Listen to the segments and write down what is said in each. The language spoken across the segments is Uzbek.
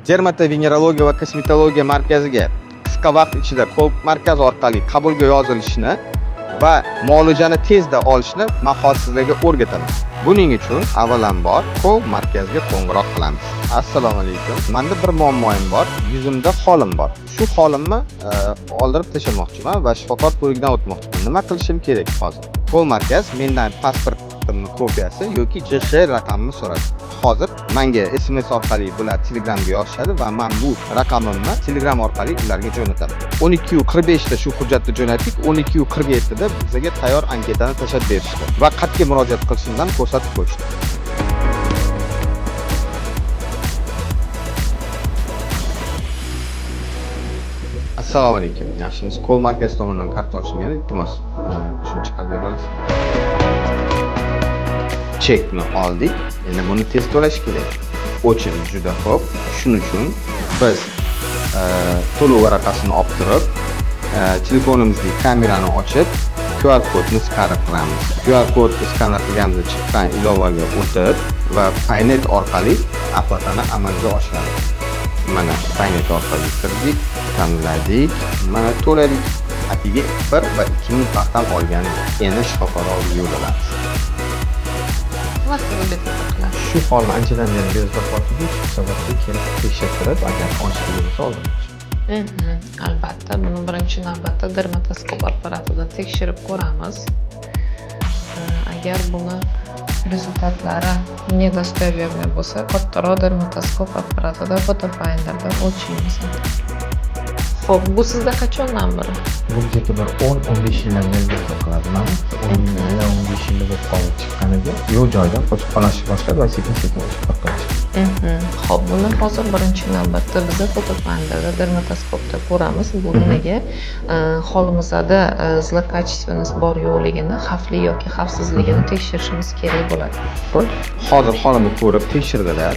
Dermatovenerologiya va kosmetologiya markaziga qisqa vaqt ichida ko'p markaz orqali qabulga yozilishni va muolajani tezda olishni mahoratsizlarga o'rgatamiz. Buning uchun avvalambor ko'p markazga qo'ng'iroq qilamiz. Assalomu alaykum. Menda bir muammoim bor. Yuzimda holim bor. Shu holimni oldirib tashlamoqchiman va shifokor ko'rigidan o'tmoqchiman. Nima qilishim kerak hozir? Ko'p markaz mendan pasportimning kopiyasi yoki JSH raqamini so'radi. Hozir menga SMS orqali bular Telegramga yozishadi va men bu raqamimni Telegram orqali ularga jo'nataman. 12:45 da shu hujjatni jo'natdik. 12:47 da bizga tayyor anketani tashlab berishdi va qayerga murojaat qilishimdan ko'rsatib qo'yishdi. Assalomu alaykum. Yaxshimisiz? Qo'l markaz tomonidan karta ochilgan, iltimos. Shuni chiqarib berasiz. Chekni oldik. Endi buni tez to'lash kerak. O'chirib juda ko'p. Shuning uchun biz to'lov varaqasini olib turib, telefonimizdagi kamerani ochib, QR kodni skaner qilamiz. QR kodni skaner qilganimizda chiqqan ilovaga o'tib va Paynet orqali oplатani amalga oshiramiz. Mana Paynet orqali kirdik, tanladik, mana to'ladik. Atiga 1 va 2 ming vaqtdan qolgan. Endi shifokor oldiga yo'llanamiz. Shu holni anchadan beri bezovta qildik, sababli kelib tekshirtirib, agar ochilgan bo'lsa oldimiz. Albatta, buni birinchi navbatda dermatoskop apparatida tekshirib ko'ramiz. Agar buni rezultatlari nedostoverniy bo'lsa, kattaroq dermatoskop apparatida fotofaynderda o'lchaymiz. Xo'p, bu sizda qachondan beri? Bu bizga bir 10-15 yildan beri bezovta qiladi. Mana 10-15 yil bo'lib qolib chiqqaniga yo'q joydan qochib qolishni boshladi va sekin-sekin o'sib qoldi. Xo'p, buni hozir birinchi navbatda biz fotofaynderda dermatoskopda ko'ramiz. Bu nimaga? Holimizda zlokачественность bor yo'qligini, xavfli yoki xavfsizligini tekshirishimiz kerak bo'ladi. Hozir holimni ko'rib tekshirdilar.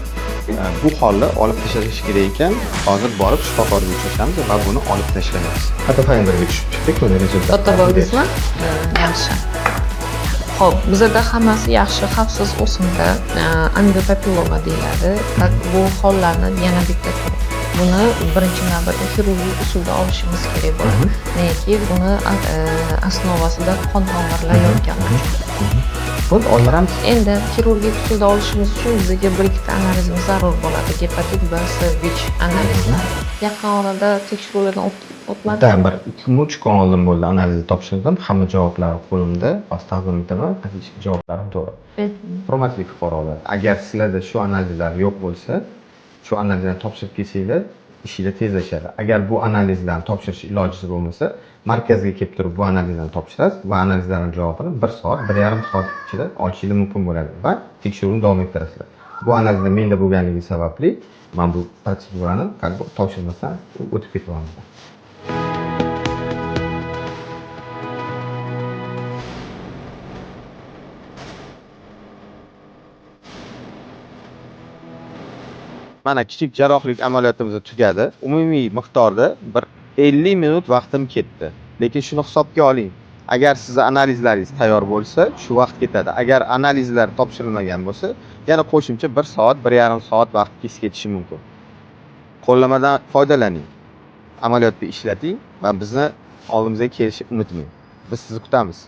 Bu holni olib tashlash kerak ekan. Hozir borib shifokorga uchrashamiz va buni olib tashlaymiz. Fotofaynderga tushib chiqdik, buni rezultat. Foto bo'ldingizmi? Yaxshi. Xo'p, bizda hammasi yaxshi, xavfsiz o'simda angopapilloma deyiladi. Bu hollarni yana bitta tur. Buni birinchi navbatda xirurgik usulda olishimiz kerak bo'ladi. Negaki buni asnovasida qon tomirlar yotgan. Buni oldiramiz. Endi xirurgik usulda olishimiz uchun bizga bir ikkita analizimiz zarur bo'ladi. Gepatit B, C, VICH analizlar. Yaqin orada tekshiruvlardan o'tmadi. Bir 2-3 kun oldin bo'ldi, analizni topshirdim. Hamma javoblari qo'limda. Taqdim etaman, javoblarim to'g'ri. Hurmatli fuqarolar, agar sizlarda shu analizlar yo'q bo'lsa, shu analizlarni topshirib kelsanglar, ishinglar tezlashadi. Agar bu analizlarni topshirish ilojisi bo'lmasa, markazga kelib turib bu analizlarni topshirasiz va analizlarning javobini 1 soat, 1,5 soat ichida olishingiz mumkin bo'ladi va tekshiruvni davom ettirasizlar. Bu analizlar menda bo'lganligi sababli men bu protsedurani topshirmasdan o'tib ketyapman. Mana kichik jarrohlik amaliyotimiz tugadi. Umumiy miqdorda bir 50 minut vaqtim ketdi. Lekin shuni hisobga oling. Agar sizning analizlaringiz tayyor bo'lsa, shu vaqt ketadi. Agar analizlar topshirilmagan bo'lsa, yana qo'shimcha 1 soat, 1,5 soat vaqt ketishi mumkin. Qo'llamadan foydalaning. Amaliyotni ishlating va bizni oldimizga kelishni unutmang. Biz sizni kutamiz.